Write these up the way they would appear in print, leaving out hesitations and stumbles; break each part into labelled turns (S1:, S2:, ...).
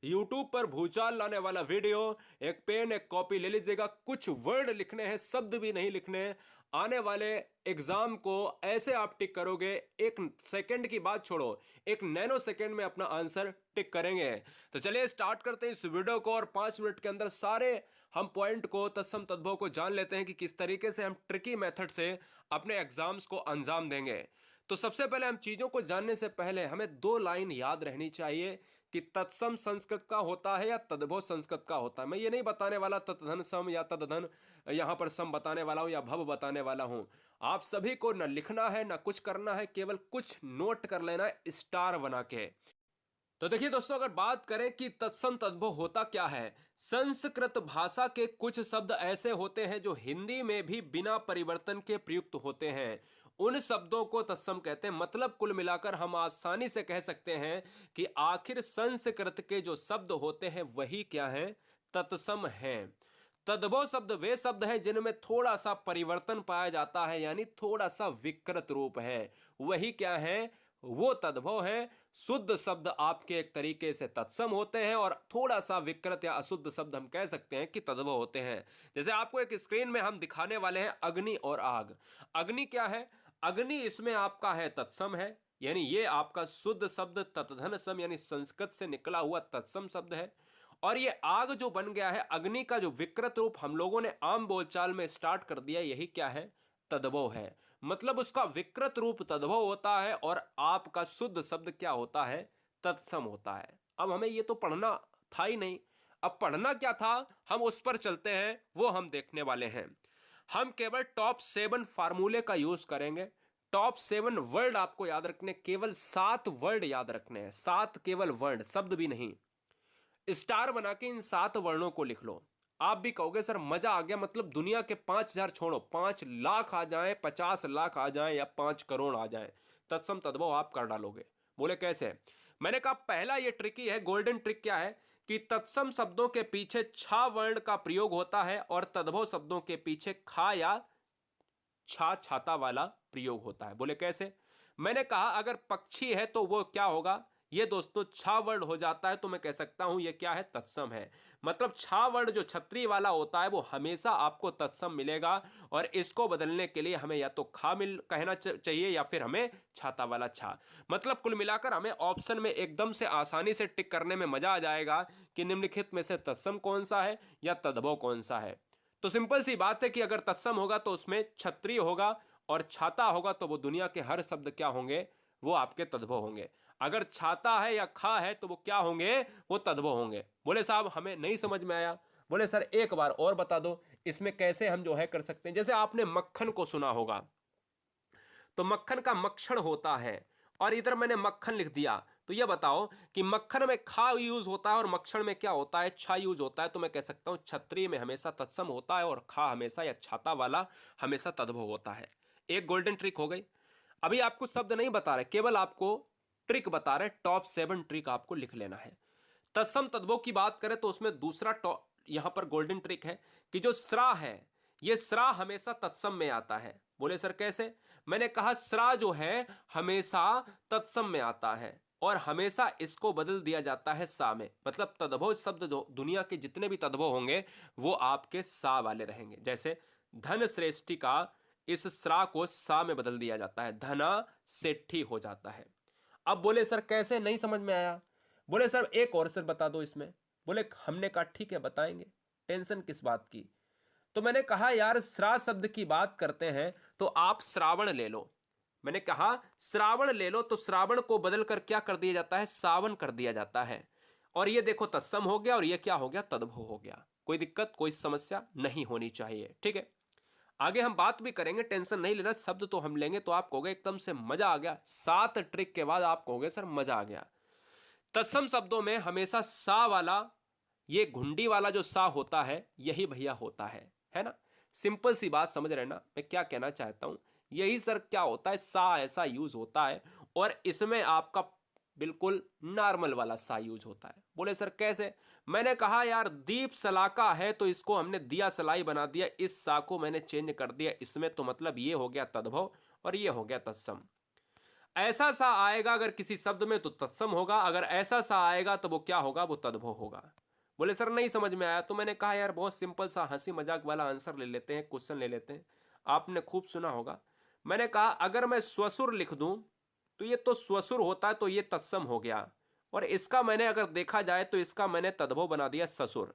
S1: YouTube पर भूचाल लाने वाला वीडियो। एक पेन एक कॉपी ले लीजिएगा, कुछ वर्ड लिखने हैं, शब्द भी नहीं लिखने हैं। आने वाले एग्जाम को ऐसे आप टिक करोगे, एक सेकंड की बात छोड़ो, एक नैनो सेकंड में अपना आंसर टिक करेंगे। तो चलिए स्टार्ट करते हैं इस वीडियो को, और 5 मिनट के अंदर सारे हम पॉइंट को, तत्सम तद्भव को जान लेते हैं कि किस तरीके से हम ट्रिकी मेथड से अपने एग्जाम्स को अंजाम देंगे। तो सबसे पहले हम चीजों को जानने से पहले हमें 2 लाइन याद रहनी चाहिए कि तत्सम संस्कृत का होता है या तद्भव संस्कृत का होता है। मैं ये नहीं बताने वाला तत्धन सम या तदधन, यहां पर सम बताने वाला हूं या भव बताने वाला हूं। आप सभी को न लिखना है न कुछ करना है, केवल कुछ नोट कर लेना है स्टार बना के। तो देखिए दोस्तों, अगर बात करें कि तत्सम तद्भव होता क्या है, संस्कृत भाषा के कुछ शब्द ऐसे होते हैं जो हिंदी में भी बिना परिवर्तन के प्रयुक्त होते हैं। उन शब्दों को तत्सम कहते हैं। मतलब कुल मिलाकर हम आसानी से कह सकते हैं कि आखिर संस्कृत के जो शब्द होते हैं वही क्या है, तत्सम हैं। तद्भव शब्द वे शब्द हैं जिनमें थोड़ा सा परिवर्तन पाया जाता है, यानी थोड़ा सा विकृत रूप है, वही क्या है, वो तद्भव है। शुद्ध शब्द आपके एक तरीके से तत्सम होते हैं, और थोड़ा सा विकृत या अशुद्ध शब्द हम कह सकते हैं कि तद्भव होते हैं। जैसे आपको एक स्क्रीन में हम दिखाने वाले हैं अग्नि और आग। अग्नि क्या है, अग्नि इसमें आपका है तत्सम है, यानी ये आपका शुद्ध शब्द तत्धन सम यानी संस्कृत से निकला हुआ तत्सम शब्द है। और ये आग जो बन गया है, अग्नि का जो विकृत रूप हम लोगों ने आम बोलचाल में स्टार्ट कर दिया, यही क्या है, तद्भव है। मतलब उसका विकृत रूप तद्भव होता है और आपका शुद्ध शब्द क्या होता है, तत्सम होता है। अब हमें ये तो पढ़ना था ही नहीं, अब पढ़ना क्या था, हम उस पर चलते हैं, वो हम देखने वाले हैं। हम केवल टॉप 7 फार्मूले का यूज करेंगे। टॉप 7 वर्ड आपको याद रखने, केवल 7 वर्ड याद रखने हैं, 7 केवल वर्ड, शब्द भी नहीं। स्टार बना के इन 7 वर्णों को लिख लो। आप भी कहोगे सर मजा आ गया, मतलब दुनिया के 5,000 छोड़ो, 5 लाख आ जाए, 50 लाख आ जाए या 5 करोड़ आ जाए, तत्सम तद्भव आप कर डालोगे। बोले कैसे? मैंने कहा पहला ये ट्रिकी है, गोल्डन ट्रिक क्या है कि तत्सम शब्दों के पीछे छा वर्ण का प्रयोग होता है और तद्भव शब्दों के पीछे खा या छा छाता वाला प्रयोग होता है। बोले कैसे? मैंने कहा अगर पक्षी है तो वो क्या होगा, ये दोस्तों छा वर्ड हो जाता है, तो मैं कह सकता हूं ये क्या है, तत्सम है। मतलब छा वर्ड जो छतरी वाला होता है वो हमेशा आपको तत्सम मिलेगा, और इसको बदलने के लिए हमें या तो खा मिल कहना चाहिए या फिर हमें छाता वाला छा। मतलब कुल मिलाकर हमें ऑप्शन में एकदम से आसानी से टिक करने में मजा आ जाएगा कि निम्नलिखित में से तत्सम कौन सा है या तद्भव कौन सा है। तो सिंपल सी बात है कि अगर तत्सम होगा तो उसमें क्षत्रिय होगा, और छाता होगा तो वो दुनिया के हर शब्द क्या होंगे, वो आपके तद्भव होंगे। अगर छाता है या खा है तो वो क्या होंगे, वो तद्भव होंगे। बोले साहब हमें नहीं समझ में आया। बोले सर एक बार और बता दो, इसमें कैसे हम जो है कर सकते हैं। जैसे आपने मक्खन को सुना होगा, तो मक्खन का मक्षण होता है, और इधर मैंने मक्खन लिख दिया, तो ये बताओ कि मक्खन में खा यूज होता है और मक्षण में क्या होता है, छा यूज होता है। तो मैं कह सकता हूं क्षत्रिय में हमेशा तत्सम होता है और खा हमेशा या छाता वाला हमेशा तद्भव होता है। एक गोल्डन ट्रिक हो गई। अभी आपको शब्द नहीं बता रहे, केवल आपको ट्रिक बता रहे, टॉप 7 ट्रिक आपको लिख लेना है। तत्सम तद्भव की बात करें तो उसमें दूसरा यहां पर गोल्डन ट्रिक है कि जो स्रा है, ये स्रा हमेशा तत्सम में आता है। बोले सर कैसे? मैंने कहा स्रा जो है हमेशा तत्सम में आता है और हमेशा इसको बदल दिया जाता है सा में। मतलब तद्भव शब्द जो दुनिया के जितने भी तद्भव होंगे वो आपके सा वाले रहेंगे। जैसे धन श्रेष्ठी का इस स्रा को सा में बदल दिया जाता है, धना सेठी हो जाता है। अब बोले सर कैसे, नहीं समझ में आया। बोले सर एक और सर बता दो इसमें। बोले हमने कहा ठीक है बताएंगे, टेंशन किस बात की। तो मैंने कहा यार श्रा शब्द की बात करते हैं तो आप श्रावण ले लो। मैंने कहा श्रावण ले लो, तो श्रावण को बदल कर क्या कर दिया जाता है, सावन कर दिया जाता है। और ये देखो तत्सम हो गया और ये क्या हो गया, तद्भव हो गया। कोई दिक्कत कोई समस्या नहीं होनी चाहिए, ठीक है। आगे हम बात भी करेंगे, टेंशन नहीं लेना, शब्द तो हम लेंगे। तो आप कहोगे एकदम से मजा आ गया, 7 ट्रिक के बाद आप कहोगे सर मजा आ गया। तत्सम शब्दों में हमेशा सा वाला, ये घुंडी वाला जो सा होता है यही भैया होता है ना। सिंपल सी बात समझ रहे ना मैं क्या कहना चाहता हूं। यही सर क्या होता है, सा ऐसा यूज होता है, और इसमें आपका बिल्कुल नॉर्मल वाला सा यूज होता है। बोले सर कैसे? मैंने कहा यार दीप सलाका है तो इसको हमने दिया सलाई बना दिया, इस सा को मैंने चेंज कर दिया इसमें, तो मतलब ये हो गया तद्भव और ये हो गया तत्सम। ऐसा सा आएगा अगर किसी शब्द में तो तत्सम होगा, अगर ऐसा सा आएगा तो वो क्या होगा, वो तद्भव होगा। बोले सर नहीं समझ में आया। तो मैंने कहा यार बहुत सिंपल सा हंसी मजाक वाला आंसर ले लेते हैं, क्वेश्चन ले लेते हैं, आपने खूब सुना होगा। मैंने कहा अगर मैं स्वसुर लिख दूं तो ये तो स्वसुर होता है, तो ये तत्सम हो गया, और इसका मैंने अगर देखा जाए तो इसका मैंने तद्भव बना दिया ससुर।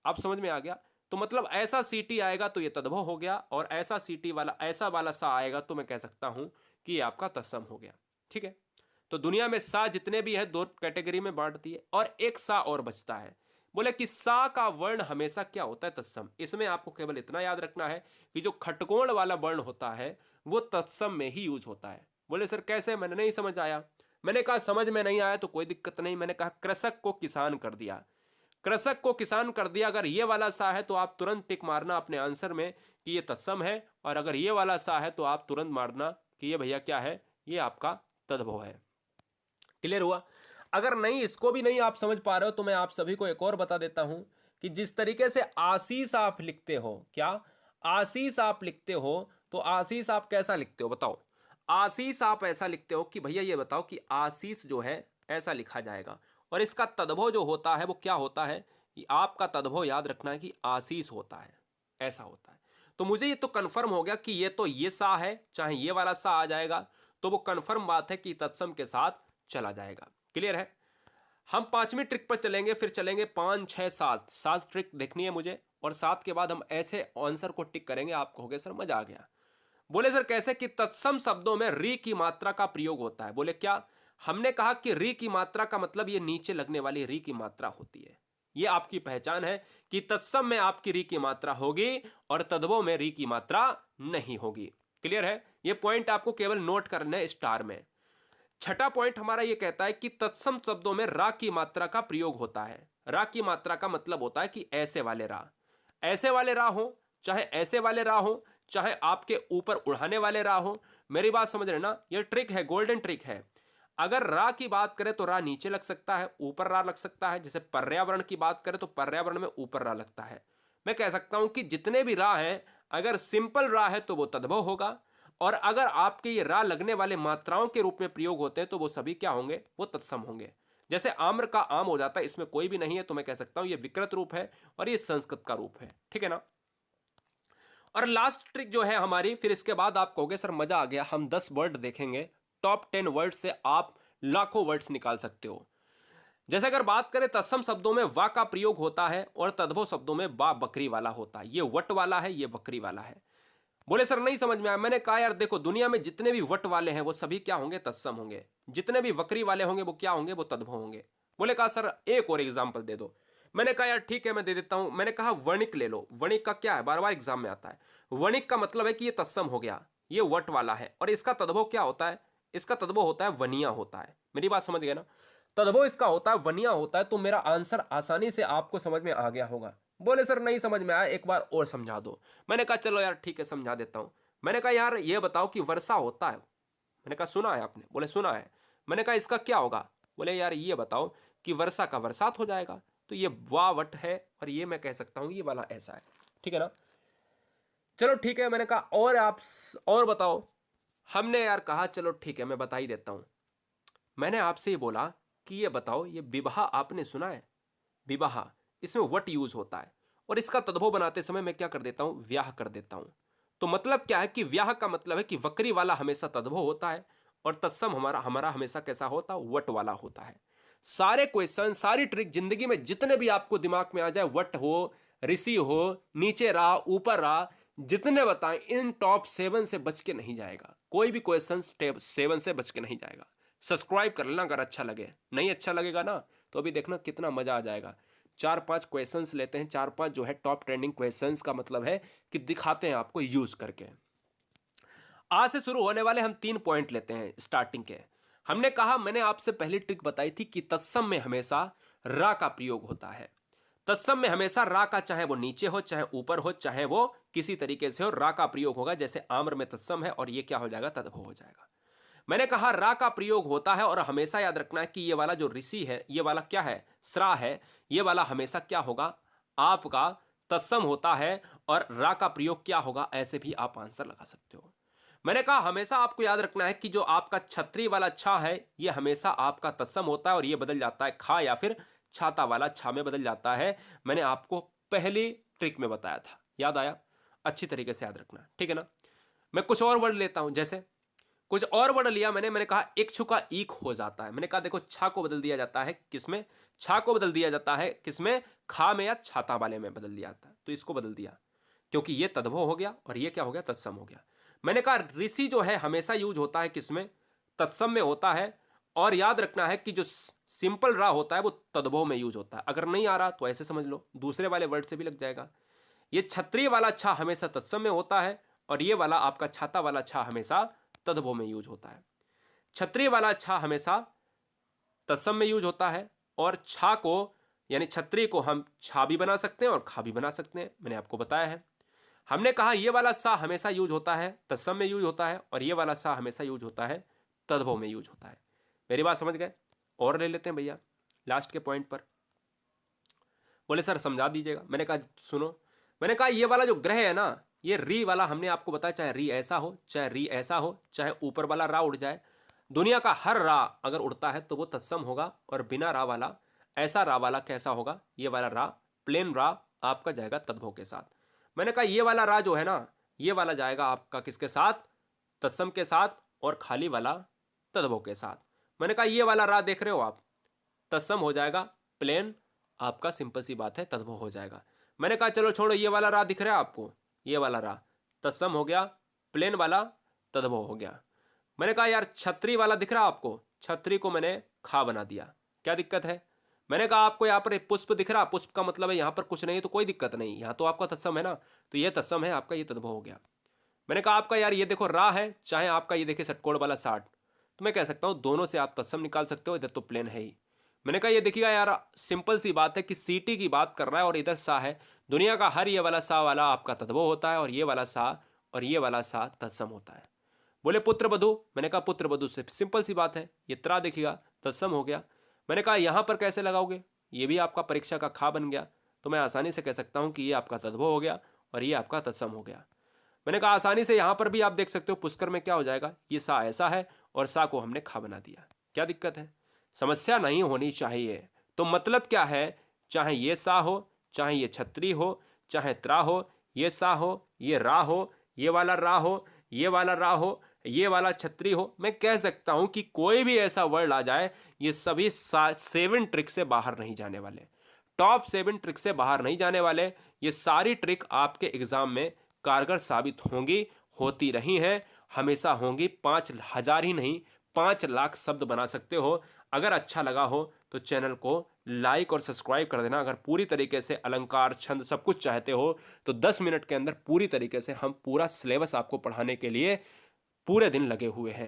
S1: अब समझ में आ गया। तो मतलब ऐसा सीटी आएगा तो ये तद्भव हो गया, और ऐसा सीटी वाला ऐसा वाला सा आएगा तो मैं कह सकता हूं कि ये आपका तत्सम हो गया। ठीक है। तो दुनिया में सा जितने भी है दो कैटेगरी में बांट दिए, और एक सा और बचता है। बोले कि सा का वर्ण हमेशा क्या होता है, तत्सम। इसमें आपको केवल इतना याद रखना है कि जो खटकोण वाला वर्ण होता है वो तत्सम में ही यूज होता है। बोले सर कैसे, मैंने नहीं समझ आया। मैंने कहा समझ में नहीं आया तो कोई दिक्कत नहीं। मैंने कहा कृषक को किसान कर दिया, कृषक को किसान कर दिया। अगर ये वाला सा है तो आप तुरंत टिक मारना अपने आंसर में कि ये तत्सम है, और अगर ये वाला सा है तो आप तुरंत मारना कि ये भैया क्या है, ये आपका तद्भव है। क्लियर हुआ। अगर नहीं, इसको भी नहीं आप समझ पा रहे हो तो मैं आप सभी को एक और बता देता हूं कि जिस तरीके से आशीष आप लिखते हो, क्या आशीष आप लिखते हो, तो आशीष आप कैसा लिखते हो बताओ। आशीष आप ऐसा लिखते हो कि भैया ये बताओ कि आशीष जो है ऐसा लिखा जाएगा, और इसका तद्भव जो होता है वो क्या होता है, कि आपका तद्भव याद रखना है कि आशीष होता है, ऐसा होता है। तो मुझे ये तो कंफर्म हो गया कि ये तो ये सा है, चाहे ये वाला सा आ जाएगा तो वो कंफर्म बात है कि तत्सम के साथ चला जाएगा। क्लियर है। हम पांचवी ट्रिक पर चलेंगे, फिर चलेंगे 5 6 7 7 ट्रिक देखनी है मुझे, और 7 के बाद हम ऐसे आंसर को टिक करेंगे, आपको हो गया सर मजा आ गया। बोले सर कैसे, कि तत्सम शब्दों में री की मात्रा का प्रयोग होता है। बोले क्या, हमने कहा कि री की मात्रा का मतलब ये नीचे लगने वाली री की मात्रा होती है। ये आपकी पहचान है कि तत्सम में आपकी री की मात्रा होगी और तद्भव में री की मात्रा नहीं होगी। क्लियर है। ये पॉइंट आपको केवल नोट करना है स्टार में। छठा पॉइंट हमारा ये कहता है कि तत्सम शब्दों में रा की मात्रा का प्रयोग होता है। रा की मात्रा का मतलब होता है कि ऐसे वाले रा, ऐसे वाले रा हो, चाहे ऐसे वाले रा हो, चाहे आपके ऊपर उड़ाने वाले रा हो। मेरी बात समझ रहे ना, ये ट्रिक है, गोल्डन ट्रिक है। अगर रा की बात करें तो रा नीचे लग सकता है, ऊपर रा लग सकता है। जैसे पर्यावरण की बात करें तो पर्यावरण में ऊपर रा लगता है। मैं कह सकता हूं कि जितने भी रा हैं, अगर सिंपल रा है तो वो तद्भव होगा, और अगर आपके ये रा लगने वाले मात्राओं के रूप में प्रयोग होते हैं तो वो सभी क्या होंगे, वो तत्सम होंगे। जैसे आम्र का आम हो जाता है, इसमें कोई भी नहीं है तो मैं कह सकता हूं ये विकृत रूप है और ये संस्कृत का रूप है। ठीक है ना। और लास्ट ट्रिक जो है हमारी, फिर इसके बाद आप कहोगे सर मजा आ गया, हम 10 वर्ड देखेंगे, टॉप 10 वर्ड से आप लाखों वर्ड्स निकाल सकते हो। जैसे अगर बात करें तत्सम शब्दों में वा का प्रयोग होता है, और तद्भव शब्दों में बा बकरी वाला होता है। ये वट वाला है, ये बकरी वाला है। बोले सर नहीं समझ में आया। मैंने कहा यार देखो, दुनिया में जितने भी वट वाले हैं वो सभी क्या होंगे, तत्सम होंगे। जितने भी वक्री वाले होंगे वो क्या होंगे, वो तद्भव होंगे। बोले कहा सर एक और एग्जांपल दे दो। मैंने कहा यार ठीक है मैं दे देता हूं। मैंने कहा वणिक ले लो। वणिक का क्या है, बार बार एग्जाम में आता है। वणिक का मतलब है कि ये तत्सम हो गया, ये वट वाला है, और इसका तद्भव क्या होता है, इसका तद्भव होता है वनिया होता है। मेरी बात समझ गए ना। तद्भव इसका होता है वनिया होता है। तो मेरा आंसर आसानी से आपको समझ में आ गया होगा। बोले सर नहीं समझ में आया, एक बार और समझा दो। मैंने कहा चलो यार ठीक है समझा देता हूं। मैंने कहा यार ये बताओ कि वर्षा होता है। मैंने कहा सुना है आपने। बोले सुना है। मैंने कहा इसका क्या होगा। बोले यार ये बताओ कि वर्षा का बरसात हो जाएगा। तो ये वावट है, और ये मैं कह सकता हूं ये वाला ऐसा है। ठीक है ना। चलो ठीक है। मैंने कहा और आप और बताओ। हमने यार कहा चलो ठीक है मैं बता ही देता हूं। मैंने आपसे ये बोला कि ये बताओ, ये विवाह आपने सुना है, विवाह, इसमें वट यूज होता है, और इसका तद्भव बनाते समय मैं क्या कर देता हूं, व्याह कर देता हूं। तो मतलब क्या है कि व्याह का मतलब है कि वक्री वाला हमेशा तद्भव होता है, और तत्सम हमारा हमारा हमेशा कैसा होता है, वट वाला होता है। सारे क्वेश्चन, सारी ट्रिक जिंदगी में जितने भी आपको दिमाग में आ जाए, वट हो, ऋषि हो, नीचे रहा, ऊपर रहा, जितने बताएं, इन टॉप 7 से बच के नहीं जाएगा। कोई भी क्वेश्चन टॉप 7 से बच के नहीं जाएगा। सब्सक्राइब कर लेना अगर अच्छा लगे। नहीं अच्छा लगेगा ना तो अभी देखना कितना मजा आ जाएगा। 4-5 क्वेश्चंस लेते हैं, 4-5 जो है टॉप ट्रेंडिंग क्वेश्चंस का मतलब है कि दिखाते हैं आपको यूज करके। आज से शुरू होने वाले हम 3 पॉइंट लेते हैं स्टार्टिंग के। हमने कहा, मैंने आपसे पहली ट्रिक बताई थी कि तत्सम में हमेशा रा का प्रयोग होता है। तत्सम में हमेशा रा का, चाहे वो नीचे हो, चाहे ऊपर हो, चाहे वो किसी तरीके से हो, रा का प्रयोग होगा। जैसे आम्र में तत्सम है और ये क्या हो जाएगा, तद्भव हो जाएगा। मैंने कहा रा का प्रयोग होता है, और हमेशा याद रखना है कि ये वाला जो ऋषि है, ये वाला क्या है, स्रा है, ये वाला हमेशा क्या होगा, आपका तत्सम होता है, और रा का प्रयोग क्या होगा, ऐसे भी आप आंसर लगा सकते हो। मैंने कहा हमेशा आपको याद रखना है कि जो आपका छतरी वाला छा है ये हमेशा आपका तत्सम होता है और ये बदल जाता है खा या फिर छाता वाला छा में बदल जाता है। मैंने आपको पहली ट्रिक में बताया था, याद आया? अच्छी तरीके से याद रखना, ठीक है ना। मैं कुछ और वर्ड लेता हूं, जैसे कुछ और वर्ड लिया मैंने कहा इक्षु का ईक हो जाता है। मैंने कहा देखो छा को बदल दिया जाता है किसमें, छा को बदल दिया जाता है किसमें, खा में या छाता वाले में बदल दिया जाता है। तो इसको बदल दिया क्योंकि ये तद्भव हो गया और ये क्या हो गया, तत्सम हो गया। मैंने कहा ऋषि जो है हमेशा यूज होता है किसमें, तत्सम में होता है। और याद रखना है कि जो सिंपल रा होता है वो तद्भव में यूज होता है। अगर नहीं आ रहा तो ऐसे समझ लो, दूसरे वाले वर्ड से भी लग जाएगा। ये छत्री वाला छा हमेशा तत्सम में होता है और ये वाला आपका छाता वाला छा हमेशा तद्भव में यूज होता है। छत्री वाला छा हमेशा तत्सम में यूज होता है और छा को यानी छत्री को हम छा भी बना सकते हैं और खा भी बना सकते हैं, मैंने आपको बताया है। हमने कहा ये वाला सा हमेशा यूज होता है तत्सम में यूज होता है और ये वाला सा हमेशा यूज होता है तद्भव में यूज होता है। मेरी बात समझ गए? और ले लेते हैं भैया लास्ट के पॉइंट पर। बोले सर समझा दीजिएगा। मैंने कहा सुनो, मैंने कहा ये वाला जो ग्रह है ना, ये री वाला हमने आपको बताया, चाहे री ऐसा हो चाहे री ऐसा हो, चाहे ऊपर वाला रा उड़ जाए, दुनिया का हर रा अगर उड़ता है तो वो तत्सम होगा और बिना रा वाला ऐसा रा वाला कैसा होगा, ये वाला रा प्लेन रा आपका जाएगा तद्भव के साथ। मैंने कहा ये वाला रा जो है ना, ये वाला जाएगा आपका किसके साथ, तत्सम के साथ, और खाली वाला तद्भव के साथ। मैंने कहा ये वाला रा देख रहे हो आप, तत्सम हो जाएगा, प्लेन आपका सिंपल सी बात है तद्भव हो जाएगा। मैंने कहा चलो छोड़ो, ये वाला रा दिख रहा है आपको, ये वाला रा तत्सम हो गया, प्लेन वाला तद्भव हो गया। मैंने कहा यार छतरी वाला दिख रहा है आपको, छतरी को मैंने खा बना दिया, क्या दिक्कत है? मैंने कहा आपको यहाँ पर एक पुष्प दिख रहा, पुष्प का मतलब है यहाँ पर कुछ नहीं है तो कोई दिक्कत नहीं, यहाँ तो आपका तत्सम है ना, तो ये तत्सम है आपका, ये तद्भव हो गया। मैंने कहा आपका यार ये देखो रा है, चाहे आपका ये देखिए षटकोण वाला 60, तो मैं कह सकता हूँ दोनों से आप तत्सम निकाल सकते हो, इधर तो प्लेन है ही। मैंने कहा ये देखिएगा यार सिंपल सी बात है कि सीटी की बात कर रहा है और इधर सा है, दुनिया का हर ये वाला सा वाला आपका तद्भव होता है और ये वाला सा और ये वाला सा तत्सम होता है। बोले पुत्र बधु, मैंने कहा पुत्र बधु से सिंपल सी बात है, ये त्रा देखिएगा तत्सम हो गया। मैंने कहा यहाँ पर कैसे लगाओगे, ये भी आपका परीक्षा का खा बन गया, तो मैं आसानी से कह सकता हूँ कि ये आपका तद्भव हो गया और ये आपका तत्सम हो गया। मैंने कहा आसानी से यहाँ पर भी आप देख सकते हो पुष्कर में क्या हो जाएगा, ये सा ऐसा है और सा को हमने खा बना दिया, क्या दिक्कत है? समस्या नहीं होनी चाहिए। तो मतलब क्या है, चाहे ये सा हो, चाहे ये छत्री हो, चाहे त्रा हो, ये सा हो, ये रा हो, ये वाला रा हो, ये वाला रा हो, ये वाला छत्री हो, मैं कह सकता हूं कि कोई भी ऐसा वर्ड आ जाए, ये सभी 7 ट्रिक से बाहर नहीं जाने वाले, टॉप 7 ट्रिक से बाहर नहीं जाने वाले। ये सारी ट्रिक आपके एग्जाम में कारगर साबित होंगी, होती रही हैं, हमेशा होंगी। 5,000 ही नहीं 5 लाख शब्द बना सकते हो। अगर अच्छा लगा हो तो चैनल को लाइक और सब्सक्राइब कर देना। अगर पूरी तरीके से अलंकार छंद सब कुछ चाहते हो तो 10 मिनट के अंदर पूरी तरीके से हम पूरा सिलेबस आपको पढ़ाने के लिए पूरे दिन लगे हुए हैं।